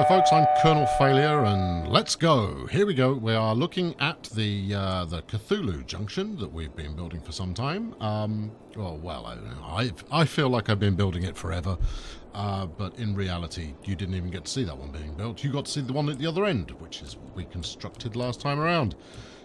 Hello folks, I'm Colonel Failure and let's go. Here we go. We are looking at the Cthulhu junction that we've been building for some time. I feel like I've been building it forever, but in reality you didn't even get to see that one being built. You got to see the one at the other end, which is what we constructed last time around.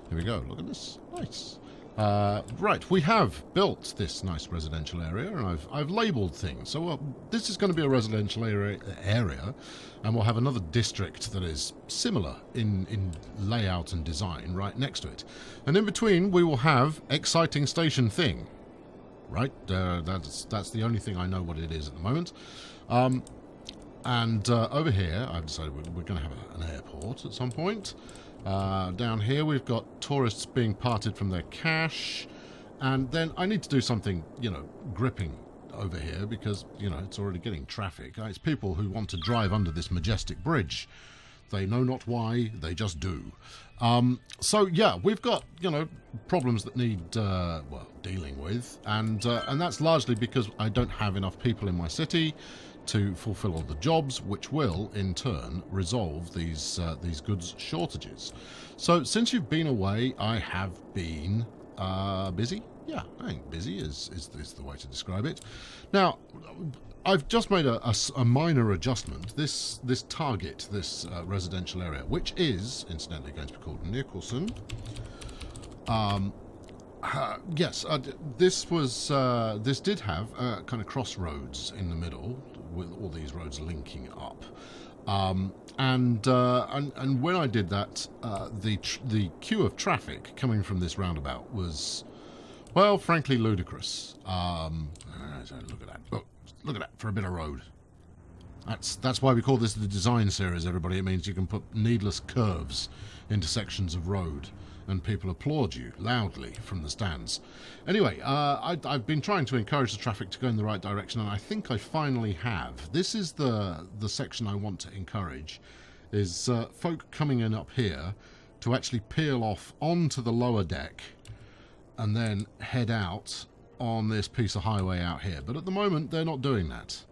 Here we go, look at this, nice. Right, we have built this nice residential area, and I've labelled things. So this is going to be a residential area, and we'll have another district that is similar in layout and design right next to it. And in between, we will have exciting station thing. Right, that's the only thing I know what it is at the moment. Over here, I've decided we're going to have an airport at some point. Down here we've got tourists being parted from their cash, and then I need to do something, gripping over here because, it's already getting traffic. It's people who want to drive under this majestic bridge. They know not why, they just do. So yeah, we've got, problems that need, dealing with, and that's largely because I don't have enough people in my city to fulfill all the jobs, which will, in turn, resolve these goods shortages. So, since you've been away, I have been busy. Yeah, I think busy is the way to describe it. Now, I've just made a minor adjustment. This target, this residential area, which is, incidentally, going to be called Nicholson. Yes, this did have kind of crossroads in the middle, with all these roads linking up, and when I did that, the queue of traffic coming from this roundabout was, well, frankly ludicrous. Look at that! Look at that for a bit of road. That's why we call this the design series, everybody. It means you can put needless curves into sections of road, and people applaud you loudly from the stands. Anyway, I've been trying to encourage the traffic to go in the right direction, and I think I finally have. This is the section I want to encourage, is folk coming in up here to actually peel off onto the lower deck and then head out on this piece of highway out here. But at the moment, they're not doing that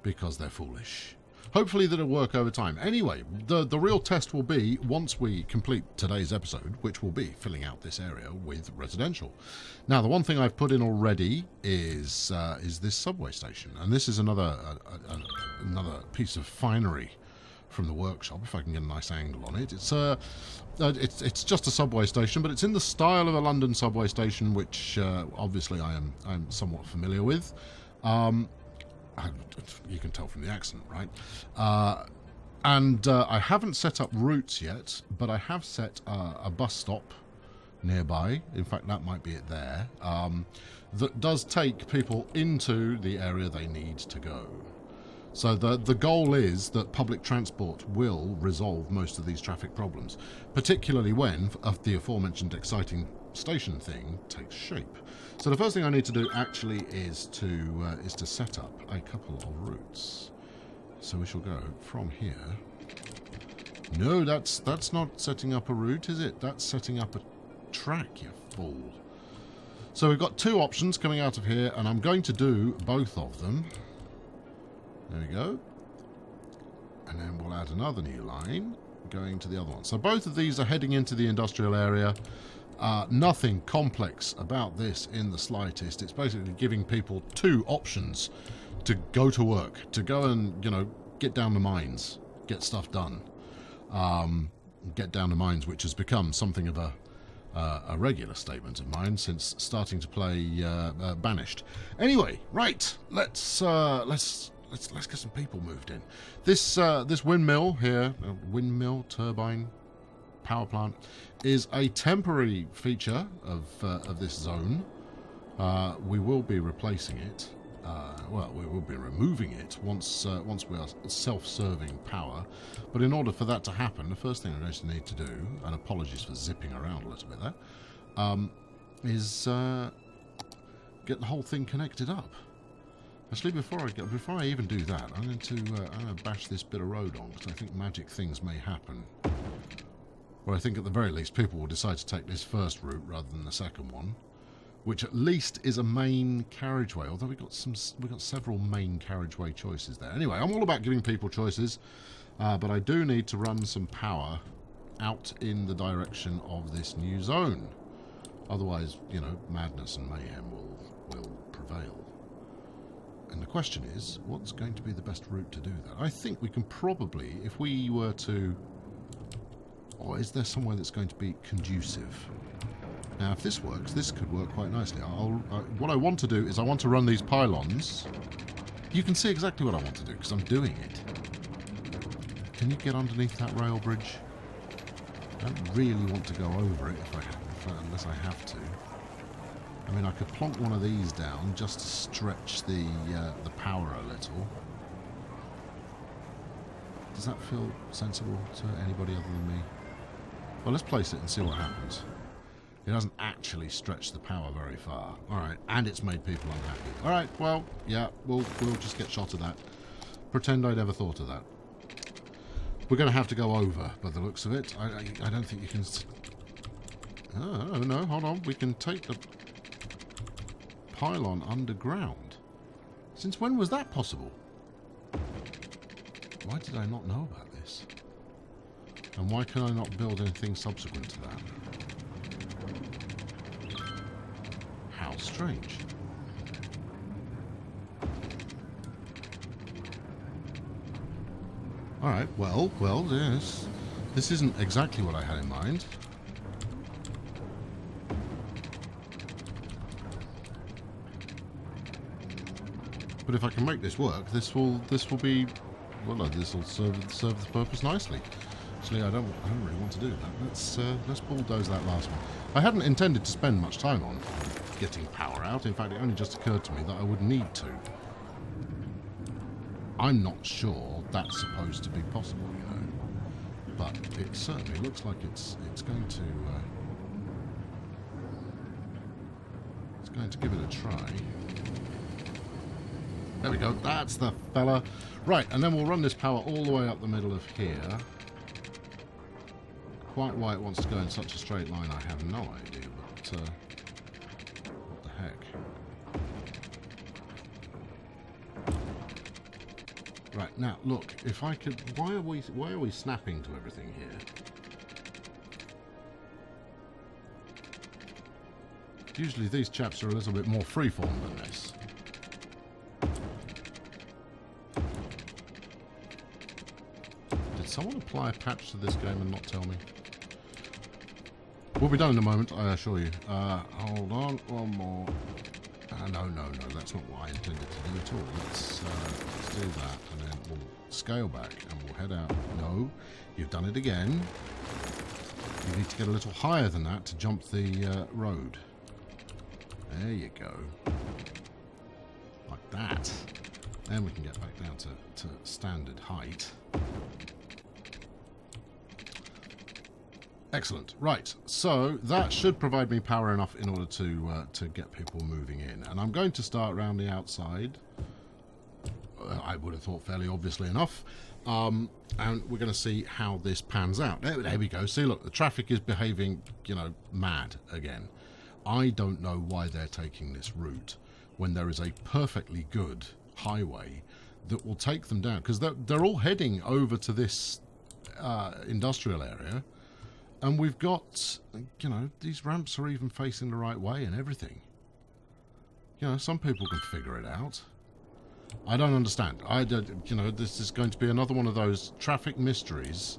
because they're foolish. Hopefully that'll work over time. Anyway, the real test will be once we complete today's episode, which will be filling out this area with residential. Now, the one thing I've put in already is this subway station, and this is another piece of finery from the workshop. If I can get a nice angle on it, it's just a subway station, but it's in the style of a London subway station, which obviously I'm somewhat familiar with. You can tell from the accent, right? I haven't set up routes yet, but I have set a bus stop nearby. In fact, that might be it there. That does take people into the area they need to go. So the goal is that public transport will resolve most of these traffic problems, particularly when the aforementioned exciting station thing takes shape. So the first thing I need to do actually is to set up a couple of routes. So we shall go from here. No, that's not setting up a route, is it? That's setting up a track, you fool. So we've got two options coming out of here, and I'm going to do both of them. There we go. And then we'll add another new line going to the other one. So both of these are heading into the industrial area. Nothing complex about this in the slightest. It's basically giving people two options to go to work, to go and, get down the mines, get stuff done. Get down the mines, which has become something of a regular statement of mine since starting to play Banished. Anyway, right, let's get some people moved in. This windmill here, windmill turbine power plant, is a temporary feature of this zone. We will be replacing it. We will be removing it once we are self-serving power. But in order for that to happen, the first thing we're going to need to do, and apologies for zipping around a little bit there, is get the whole thing connected up. Actually, before I even do that, I'm going to bash this bit of road on, because I think magic things may happen. Or I think at the very least people will decide to take this first route rather than the second one, which at least is a main carriageway. Although we've got several main carriageway choices there. Anyway, I'm all about giving people choices. But I do need to run some power out in the direction of this new zone. Otherwise, you know, madness and mayhem will prevail. And the question is, what's going to be the best route to do that? I think we can probably, if we were to... Or is there somewhere that's going to be conducive? Now, if this works, this could work quite nicely. What I want to do is I want to run these pylons. You can see exactly what I want to do, because I'm doing it. Can you get underneath that rail bridge? I don't really want to go over it unless I have to. I mean, I could plonk one of these down just to stretch the power a little. Does that feel sensible to anybody other than me? Well, let's place it and see what happens. It hasn't actually stretched the power very far. Alright, and it's made people unhappy. Alright, well, yeah, we'll just get shot of that. Pretend I'd ever thought of that. We're going to have to go over, by the looks of it. I don't think you can... Oh, no, hold on. We can take the pylon underground. Since when was that possible? Why did I not know about this? And why can I not build anything subsequent to that? How strange. Alright, well, yes. This isn't exactly what I had in mind. But if I can make this work, this will be, well, this will serve the purpose nicely. Actually, I don't really want to do that. Let's bulldoze that last one. I hadn't intended to spend much time on getting power out. In fact, it only just occurred to me that I would need to. I'm not sure that's supposed to be possible, you know. But it certainly looks like it's going to give it a try. There we go. That's the fella. Right, and then we'll run this power all the way up the middle of here. Quite why it wants to go in such a straight line, I have no idea. But what the heck? Right, now look. If I could, why are we snapping to everything here? Usually these chaps are a little bit more freeform than this. Did someone apply a patch to this game and not tell me? We'll be done in a moment, I assure you. Hold on, one more. No, that's not what I intended to do at all. Let's do that, and then we'll scale back, and we'll head out. No, you've done it again. You need to get a little higher than that to jump the road. There you go. Like that. Then we can get back down to standard height. Excellent. Right, so that should provide me power enough in order to get people moving in. And I'm going to start around the outside. I would have thought fairly obviously enough. And we're going to see how this pans out. There we go. See, look, the traffic is behaving, you know, mad again. I don't know why they're taking this route when there is a perfectly good highway that will take them down. Because they're all heading over to this industrial area. And we've got, you know, these ramps are even facing the right way and everything. You know, some people can figure it out. I don't understand. You know, this is going to be another one of those traffic mysteries.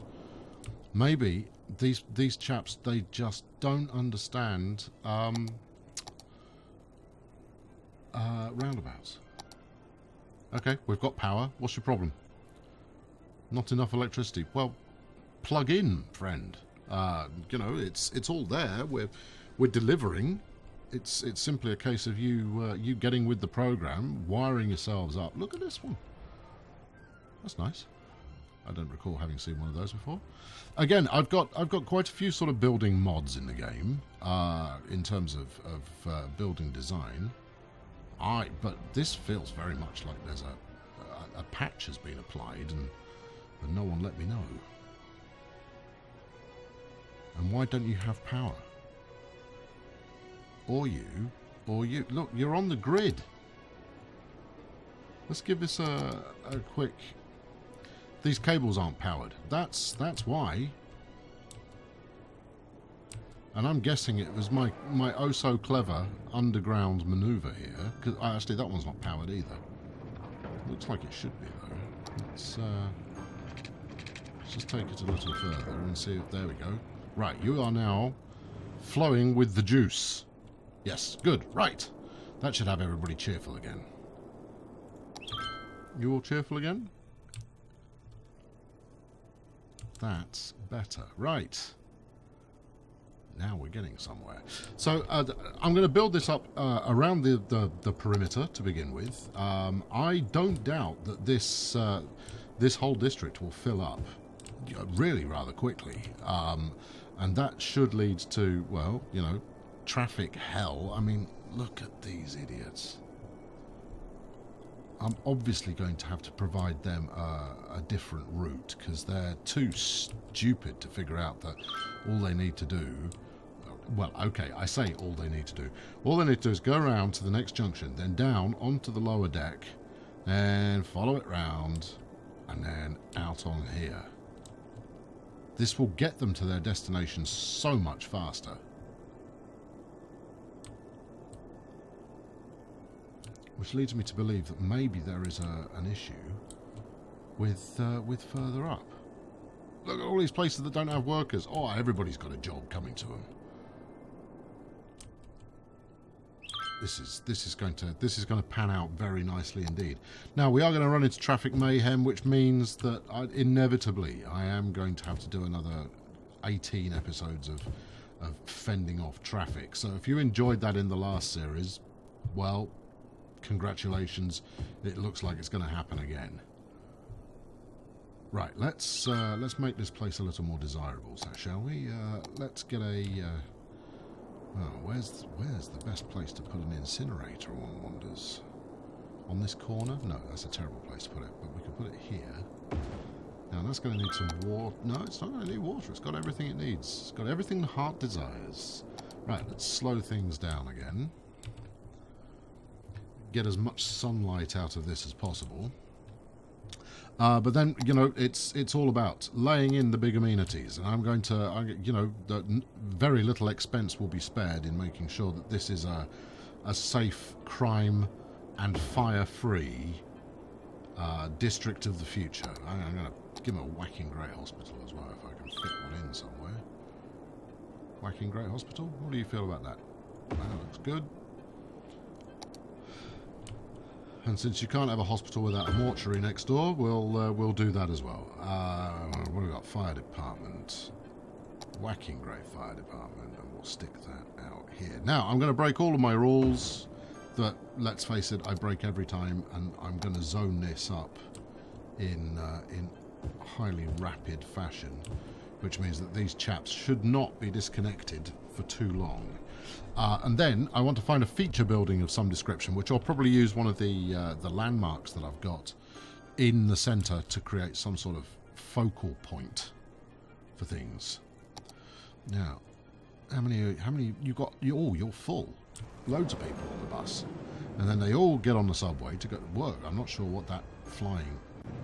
Maybe these chaps, they just don't understand roundabouts. Okay, we've got power. What's your problem? Not enough electricity. Well, plug in, friend. You know, it's all there. We're delivering. It's simply a case of you getting with the program, wiring yourselves up. Look at this one. That's nice. I don't recall having seen one of those before. Again, I've got quite a few sort of building mods in the game in terms of building design. But this feels very much like there's a patch has been applied and no one let me know. And why don't you have power? Or you. Look, you're on the grid. Let's give this a quick... These cables aren't powered. That's why. And I'm guessing it was my oh so clever underground maneuver here. Because actually that one's not powered either. Looks like it should be though. Let's just take it a little further and see if there we go. Right, you are now flowing with the juice. Yes, good. Right. That should have everybody cheerful again. You all cheerful again? That's better. Right. Now we're getting somewhere. So I'm going to build this up around the perimeter to begin with. I don't doubt that this whole district will fill up really rather quickly. And that should lead to, well, you know, traffic hell. I mean, look at these idiots. I'm obviously going to have to provide them a different route because they're too stupid to figure out that all they need to do... Well, okay, I say all they need to do. All they need to do is go around to the next junction, then down onto the lower deck, and follow it round, and then out on here. This will get them to their destination so much faster. Which leads me to believe that maybe there is an issue with further up. Look at all these places that don't have workers. Oh, everybody's got a job coming to them. This is going to pan out very nicely indeed. Now we are going to run into traffic mayhem, which means that inevitably I am going to have to do another 18 episodes of fending off traffic. So if you enjoyed that in the last series, well, congratulations. It looks like it's going to happen again. Right, let's make this place a little more desirable, so shall we? Let's get a... oh, where's the best place to put an incinerator, one wonders? On this corner? No, that's a terrible place to put it, but we can put it here. Now, that's going to need some water. No, it's not going to need water. It's got everything it needs. It's got everything the heart desires. Right, let's slow things down again. Get as much sunlight out of this as possible. But then, you know, it's all about laying in the big amenities. And I'm going to, you know, very little expense will be spared in making sure that this is a safe, crime and fire-free district of the future. I'm going to give him a whacking great hospital as well, if I can fit one in somewhere. Whacking great hospital? What do you feel about that? That looks good. And since you can't have a hospital without a mortuary next door, we'll do that as well. What have we got? Fire department. Whacking great fire department, and we'll stick that out here. Now, I'm going to break all of my rules that, let's face it, I break every time, and I'm going to zone this up in highly rapid fashion, which means that these chaps should not be disconnected for too long. And then I want to find a feature building of some description, which I'll probably use one of the landmarks that I've got in the centre to create some sort of focal point for things. Now, how many you got? You're full. Loads of people on the bus, and then they all get on the subway to go to work. I'm not sure what that flying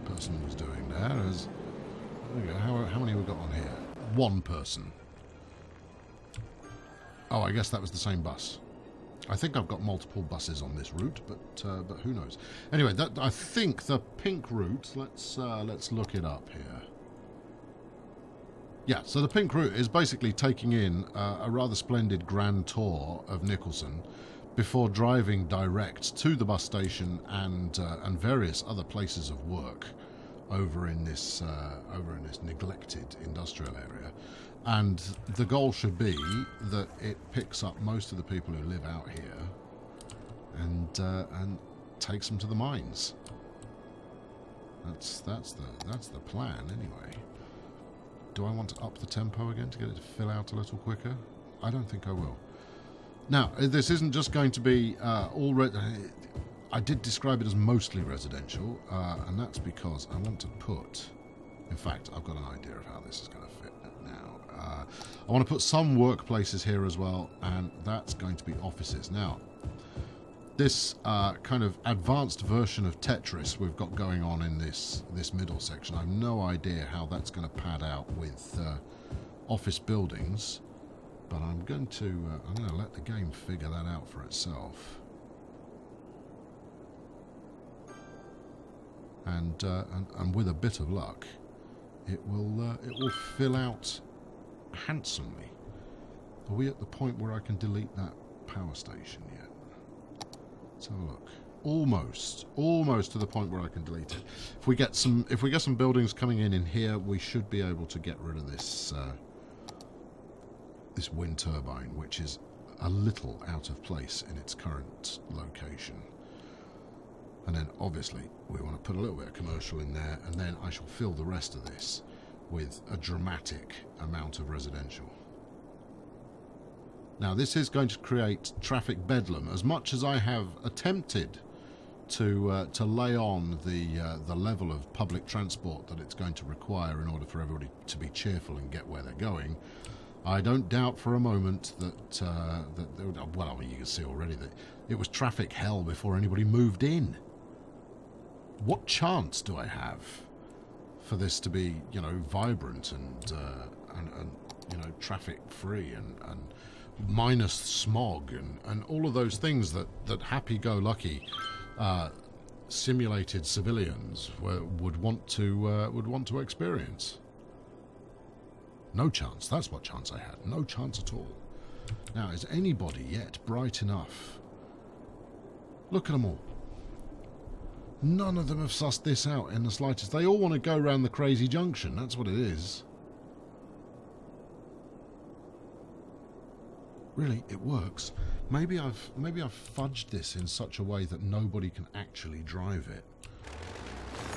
person was doing there. There we go. How many have we got on here? One person. Oh, I guess that was the same bus. I think I've got multiple buses on this route, but who knows? Anyway, I think the pink route. Let's look it up here. Yeah, so the pink route is basically taking in a rather splendid grand tour of Nicholson before driving direct to the bus station and various other places of work over in this neglected industrial area. And the goal should be that it picks up most of the people who live out here and takes them to the mines. That's the plan anyway. Do I want to up the tempo again to get it to fill out a little quicker? I don't think I will. Now, this isn't just going to be I did describe it as mostly residential, and that's because I want to put... In fact, I've got an idea of how this is going to fit now. I want to put some workplaces here as well, and that's going to be offices. Now, this kind of advanced version of Tetris we've got going on in this middle section. I have no idea how that's going to pad out with office buildings, but I'm going to let the game figure that out for itself. And with a bit of luck, it will fill out handsomely. Are we at the point where I can delete that power station yet? Let's have a look. Almost to the point where I can delete it. If we get some buildings coming in here, we should be able to get rid of this this wind turbine, which is a little out of place in its current location. And then obviously we want to put a little bit of commercial in there, and then I shall fill the rest of this with a dramatic amount of residential. Now this is going to create traffic bedlam, as much as I have attempted to lay on the level of public transport that it's going to require in order for everybody to be cheerful and get where they're going. I don't doubt for a moment that well, I mean, you can see already that it was traffic hell before anybody moved in. What chance do I have for this to be, you know, vibrant and you know, traffic free and minus smog and all of those things that happy-go-lucky simulated civilians would want to experience? No chance. That's what chance I had. No chance at all. Now, is anybody yet bright enough? Look at them all. None of them have sussed this out in the slightest. They all want to go around the crazy junction. That's what it is. Really, it works. Maybe I've fudged this in such a way that nobody can actually drive it.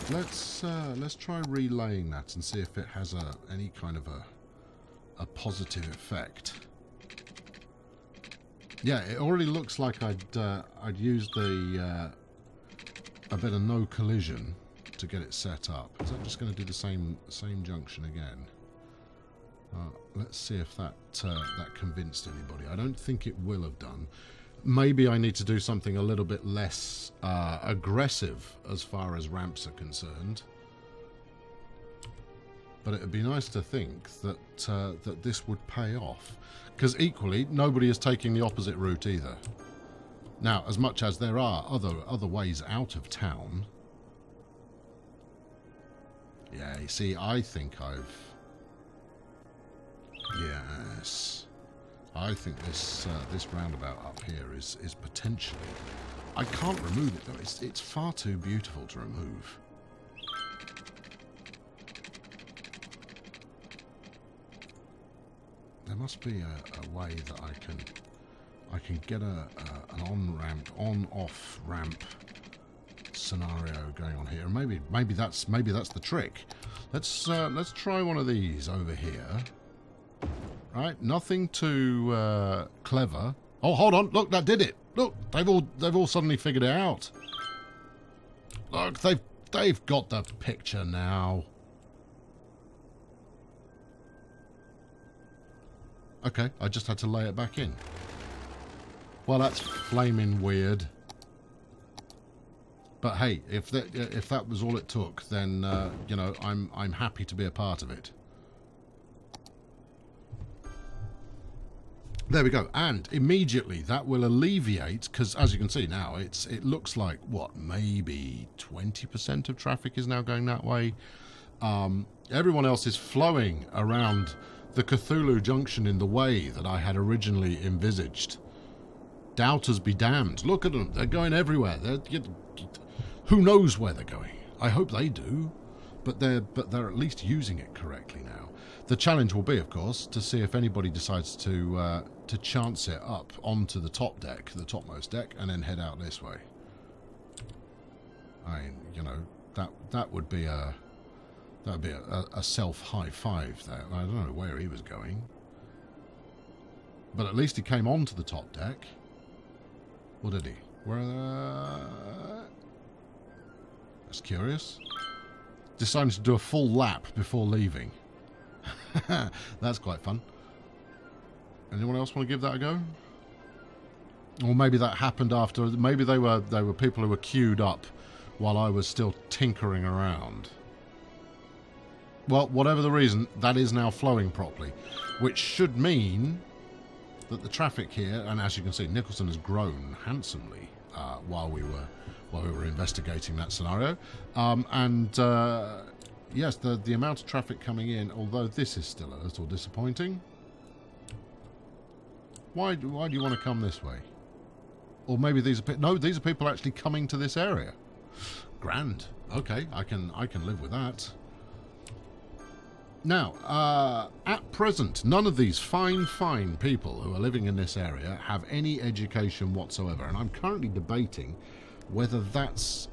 Let's try relaying that and see if it has any kind of a positive effect. Yeah, it already looks like I'd used a bit of no collision to get it set up. Is that just going to do the same junction again? Let's see if that convinced anybody. I don't think it will have done. Maybe I need to do something a little bit less aggressive as far as ramps are concerned. But it would be nice to think that that this would pay off, because equally nobody is taking the opposite route either. Now, as much as there are other ways out of town, yeah, you see, I think yes, I think this roundabout up here is potentially. I can't remove it though. It's far too beautiful to remove. There must be a way that I can get an on-ramp, on-off ramp scenario going on here. Maybe that's the trick. Let's try one of these over here. Right, nothing too clever. Oh, hold on! Look, that did it. Look, they've all suddenly figured it out. Look, they've got the picture now. Okay, I just had to lay it back in. Well, that's flaming weird. But hey, if that was all it took, then you know, I'm happy to be a part of it. There we go, and immediately that will alleviate, because as you can see now, it looks like what, maybe 20% of traffic is now going that way. Everyone else is flowing around the Cthulhu Junction in the way that I had originally envisaged. Doubters be damned. Look at them. They're going everywhere. Who knows where they're going? I hope they do. But they're at least using it correctly now. The challenge will be, of course, to see if anybody decides to chance it up onto the top deck, the topmost deck, and then head out this way. I mean, you know, that would be a self high five there. I don't know where he was going, but at least he came onto the top deck. Or did he? That's curious. Decided to do a full lap before leaving. That's quite fun. Anyone else want to give that a go? Or maybe that happened after. Maybe they were people who were queued up while I was still tinkering around. Well, whatever the reason, that is now flowing properly, which should mean that the traffic here, and as you can see, Nicholson has grown handsomely while we were investigating that scenario. Yes, the amount of traffic coming in, although this is still a little disappointing. Why do you want to come this way? Or maybe these are these are people actually coming to this area. Grand. Okay, I can live with that. Now, at present, none of these fine people who are living in this area have any education whatsoever, and I'm currently debating whether that's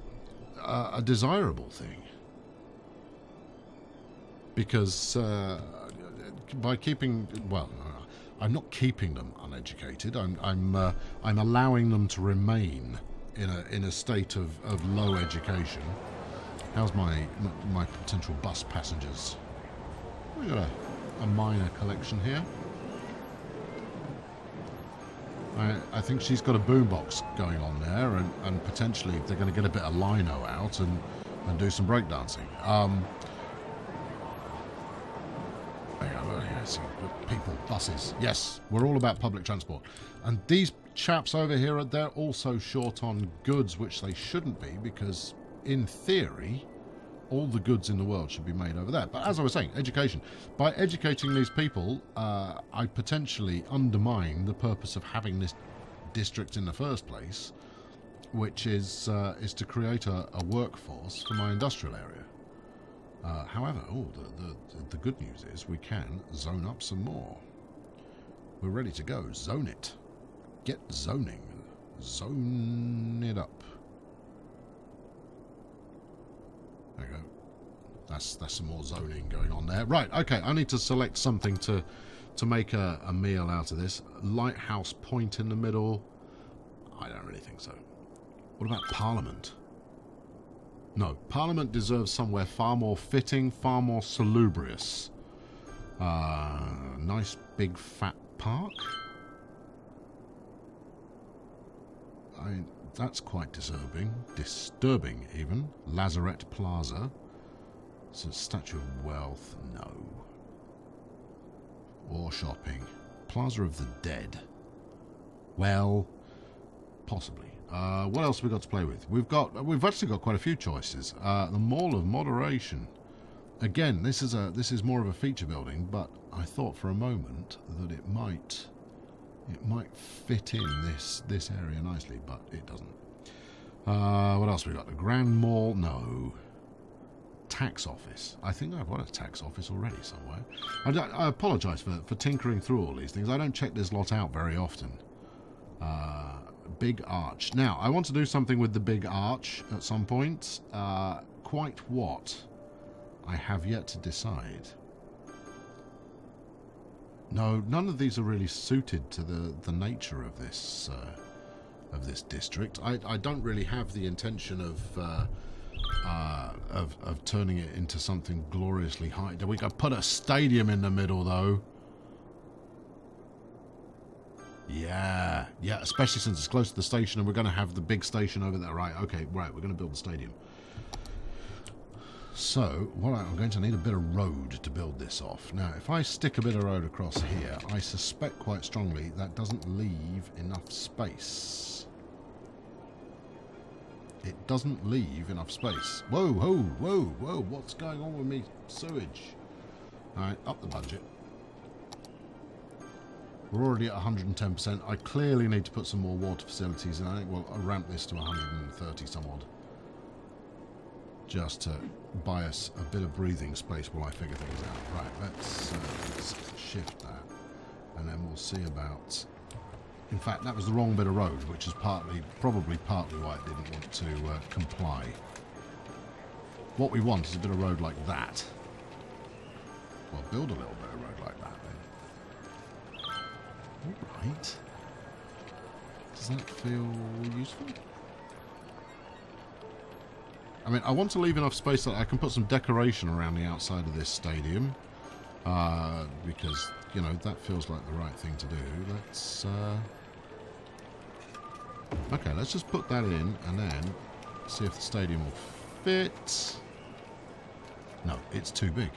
a desirable thing. Because by keeping, well, I'm not keeping them uneducated. I'm allowing them to remain in a state of low education. How's my potential bus passengers? We've got a minor collection here. I think she's got a boombox going on there, and potentially they're going to get a bit of lino out and do some breakdancing. People, buses. Yes, we're all about public transport. And these chaps over here, they're also short on goods, which they shouldn't be, because in theory, all the goods in the world should be made over there. But as I was saying, education. By educating these people, I potentially undermine the purpose of having this district in the first place, which is to create a workforce for my industrial area. However, the good news is we can zone up some more. We're ready to go. Zone it. Get zoning. Zone it up. There you go. That's some more zoning going on there. Right, okay, I need to select something to make a meal out of this. Lighthouse Point in the middle. I don't really think so. What about Parliament? No, Parliament deserves somewhere far more fitting, far more salubrious. Nice big fat park. That's quite disturbing even. Lazarette Plaza. It's a Statue of Wealth. No. War shopping. Plaza of the Dead. Well, possibly. What else have we got to play with? We've actually got quite a few choices. The Mall of Moderation. Again, this is more of a feature building, but I thought for a moment that it might fit in this area nicely, but it doesn't. What else have we got? The Grand Mall? No. Tax office. I think I've got a tax office already somewhere. I apologise for tinkering through all these things. I don't check this lot out very often. Big arch. Now, I want to do something with the big arch at some point. Quite what? I have yet to decide. No, none of these are really suited to the nature of this district. I don't really have the intention of turning it into something gloriously high. We could put a stadium in the middle, though. Yeah, especially since it's close to the station and we're going to have the big station over there. Right, okay, right, we're going to build the stadium. So, I'm going to need a bit of road to build this off. Now, if I stick a bit of road across here, I suspect quite strongly that doesn't leave enough space. It doesn't leave enough space. Whoa, what's going on with me? Sewage. Alright, up the budget. We're already at 110%. I clearly need to put some more water facilities in. I think we'll ramp this to 130 some odd. Just to buy us a bit of breathing space while I figure things out. Right, let's shift that. And then we'll see about... In fact, that was the wrong bit of road, which is probably partly why it didn't want to comply. What we want is a bit of road like that. Well, build a little bit of road like that, then. Alright. Does that feel useful? I mean, I want to leave enough space that I can put some decoration around the outside of this stadium. Because, you know, that feels like the right thing to do. Let's Okay, let's just put that in and then see if the stadium will fit. No, it's too big.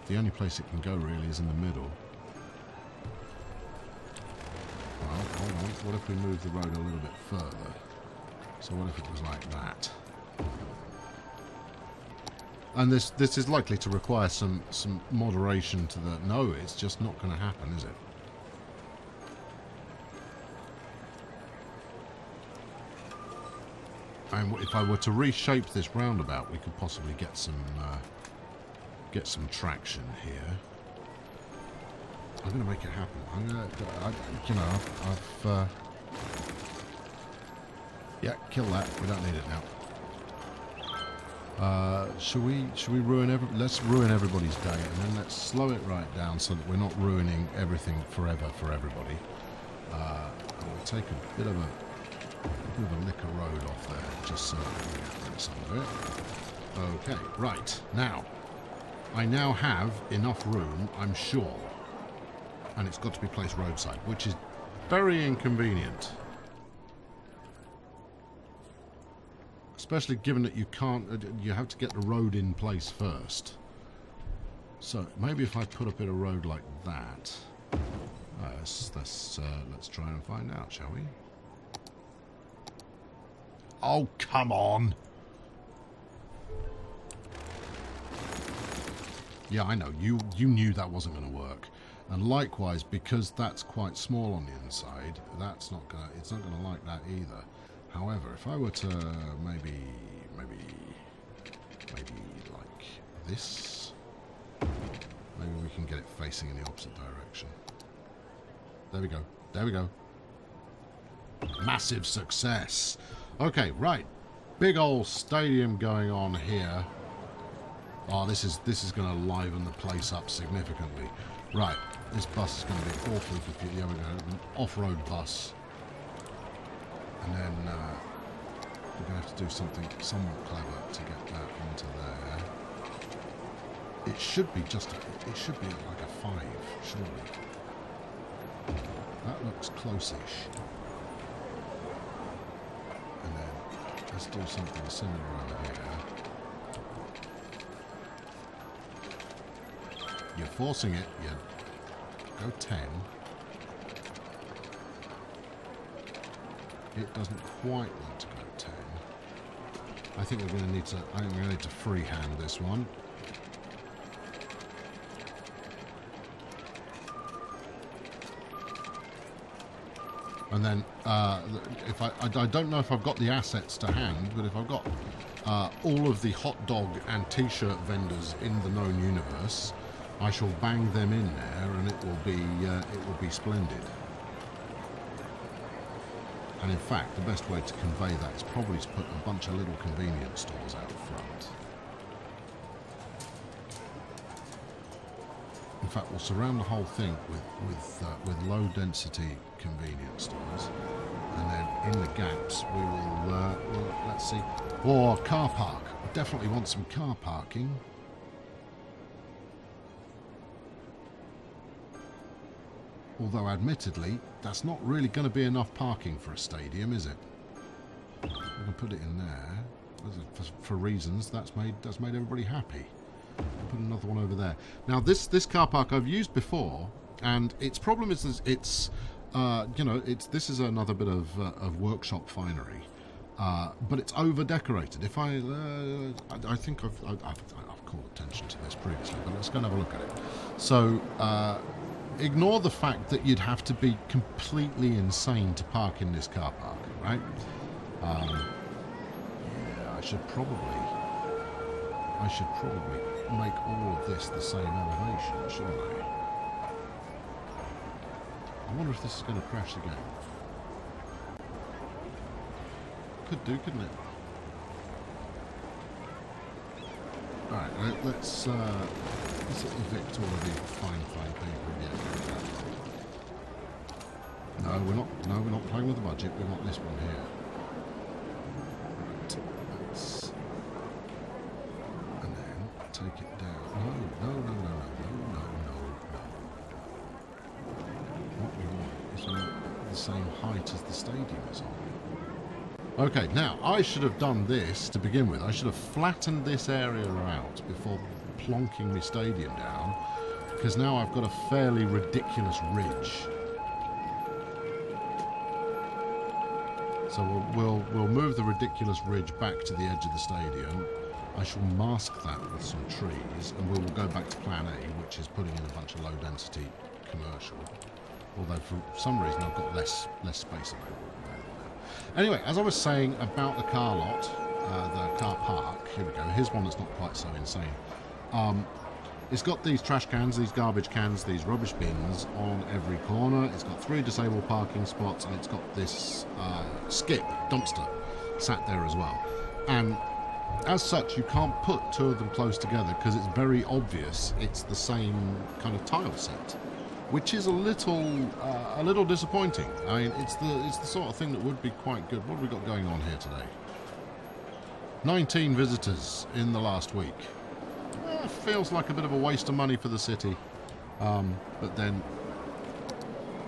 The only place it can go really is in the middle. Well, hold on. What if we move the road a little bit further? So what if it was like that? And this is likely to require some moderation to the... No, it's just not going to happen, is it? And if I were to reshape this roundabout, we could possibly get some traction here. I'm going to make it happen. Yeah, kill that. We don't need it now. Should we ruin let's ruin everybody's day, and then let's slow it right down so that we're not ruining everything forever for everybody. And we'll take a bit of a liquor road off there, just so we can get rid of some of it. Okay, right. Now, I now have enough room, I'm sure. And it's got to be placed roadside, which is very inconvenient. Especially given that you have to get the road in place first. So maybe if I put a bit of road like that. Let's try and find out, shall we? Oh, come on! Yeah, I know. You knew that wasn't going to work. And likewise, because that's quite small on the inside, it's not gonna like that either. However, if I were to maybe like this, maybe we can get it facing in the opposite direction. There we go. There we go. Massive success. Okay, right. Big old stadium going on here. Oh, this is going to liven the place up significantly. Right, this bus is going to be awfully confusing. Yeah, we're going to have an off-road bus. And then we're going to have to do something somewhat clever to get that onto there. It should be just, it should be like a 5, surely. That looks close-ish. And then let's do something similar over here. You're forcing it, you go 10. It doesn't quite want to go 10. I think we're going to need to, freehand this one. And then, if I don't know if I've got the assets to hand, but if I've got all of the hot dog and t-shirt vendors in the known universe, I shall bang them in there, and it will be splendid. And in fact, the best way to convey that is probably to put a bunch of little convenience stores out front. In fact, we'll surround the whole thing with low-density convenience stores, and then in the gaps we will let's see. Or car park. I definitely want some car parking. Although, admittedly, that's not really going to be enough parking for a stadium, is it? We can put it in there for reasons that's made everybody happy. I'll put another one over there. Now, this car park I've used before, and its problem is this is another bit of workshop finery, but it's over decorated. If I think I've called attention to this previously, but let's go and have a look at it. So. Ignore the fact that you'd have to be completely insane to park in this car park, right? Yeah, I should probably make all of this the same elevation, shouldn't I? I wonder if this is going to crash the game. Could do, couldn't it? Alright, let's evict all of the fine people. Yeah. No, we're not playing with the budget. We want this one here. Right. And then take it down. No. What we want is we want the same height as the stadium is on. Okay, now I should have done this to begin with. I should have flattened this area out before plonking my stadium down, because now I've got a fairly ridiculous ridge. So we'll move the ridiculous ridge back to the edge of the stadium. I shall mask that with some trees, and we will go back to Plan A, which is putting in a bunch of low-density commercial. Although for some reason I've got less space available. Anyway, as I was saying about the car lot, the car park, here we go. Here's one that's not quite so insane. It's got these trash cans, these garbage cans, these rubbish bins on every corner. It's got 3 disabled parking spots, and it's got this skip dumpster sat there as well. And as such, you can't put 2 of them close together because it's very obvious it's the same kind of tile set, which is a little disappointing. I mean, it's the sort of thing that would be quite good. What have we got going on here today? 19 visitors in the last week. Feels like a bit of a waste of money for the city, but then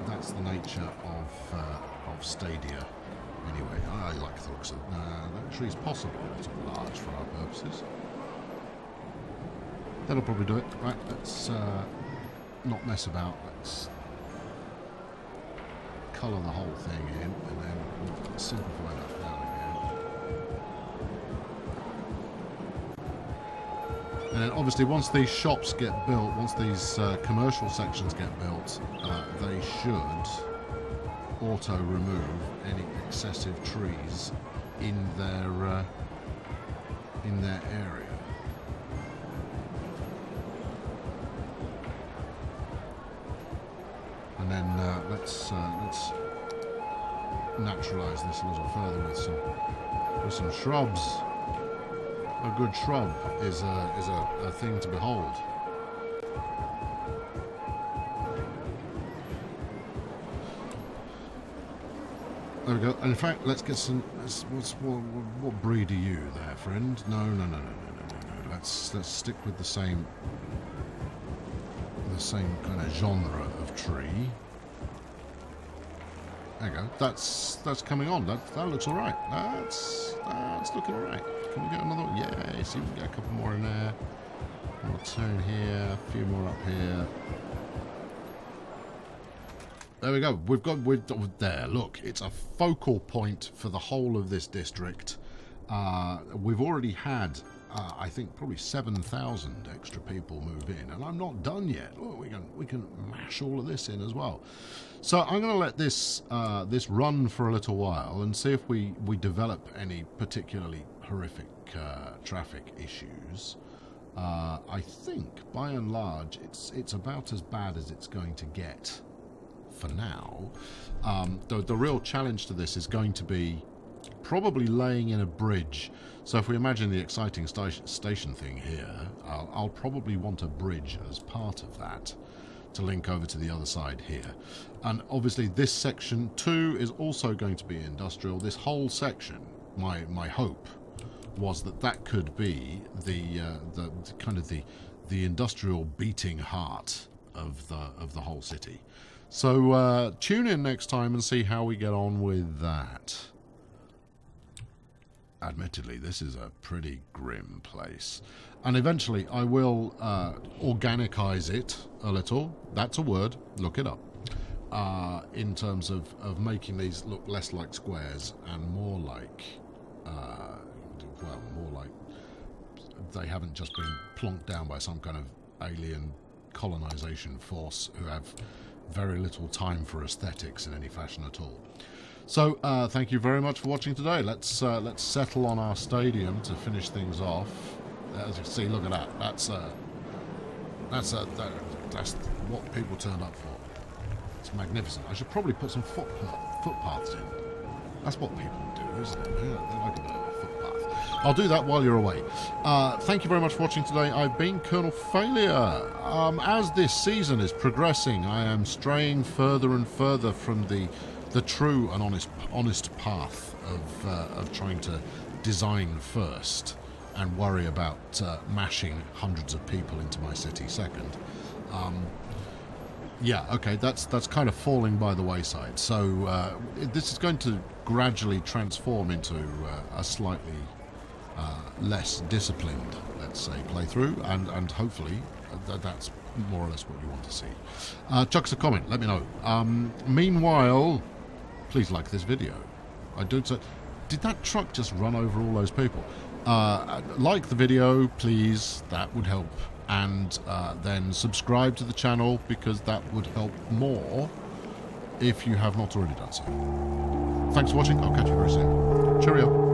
that's the nature of Stadia. Anyway, I like the looks of it. That tree's possibly a little large for our purposes. That'll probably do it. Right, let's not mess about. Let's colour the whole thing in, and then we'll simplify that down again. And then obviously once these shops get built, once these commercial sections get built, they should auto-remove any excessive trees in their area. And then let's naturalise this a little further with some shrubs. A good shrub is a thing to behold. There we go. And in fact, let's get some. What breed are you, there, friend? No. Let's stick with the same kind of genre of tree. There you go. That's coming on. That looks all right. That's looking all right. Can we get another one? Yeah, see if we can get a couple more in there. We'll turn here, a few more up here. There we go. We've there. Look, it's a focal point for the whole of this district. We've already had, I think, probably 7,000 extra people move in, and I'm not done yet. Look, we can mash all of this in as well. So I'm going to let this this run for a little while and see if we develop any particularly horrific traffic issues. I think, by and large, it's about as bad as it's going to get for now. The real challenge to this is going to be probably laying in a bridge. So if we imagine the exciting station thing here, I'll probably want a bridge as part of that to link over to the other side here. And obviously this section 2 is also going to be industrial. This whole section, my hope was that could be the kind of the industrial beating heart of the whole city. So tune in next time and see how we get on with that. Admittedly, this is a pretty grim place. And eventually I will organicize it a little. That's a word. Look it up. In terms of making these look less like squares and more like, more like they haven't just been plonked down by some kind of alien colonization force who have very little time for aesthetics in any fashion at all. So thank you very much for watching today. Let's settle on our stadium to finish things off. As you can see, look at that. That's what people turned up for. It's magnificent. I should probably put some footpaths in. That's what people do, isn't it? Yeah, they like a bit of a footpath. I'll do that while you're away. Thank you very much for watching today. I've been Colonel Failure. As this season is progressing, I am straying further and further from the true and honest path of trying to design first and worry about mashing hundreds of people into my city second. Yeah, okay, that's kind of falling by the wayside. So this is going to gradually transform into a slightly less disciplined, let's say, playthrough, and hopefully that's more or less what you want to see. Chuck us a comment, let me know. Meanwhile, please like this video. I do so. Did that truck just run over all those people? Like the video, please, that would help. And then subscribe to the channel, because that would help more if you have not already done so. Thanks for watching, I'll catch you very soon. Cheerio.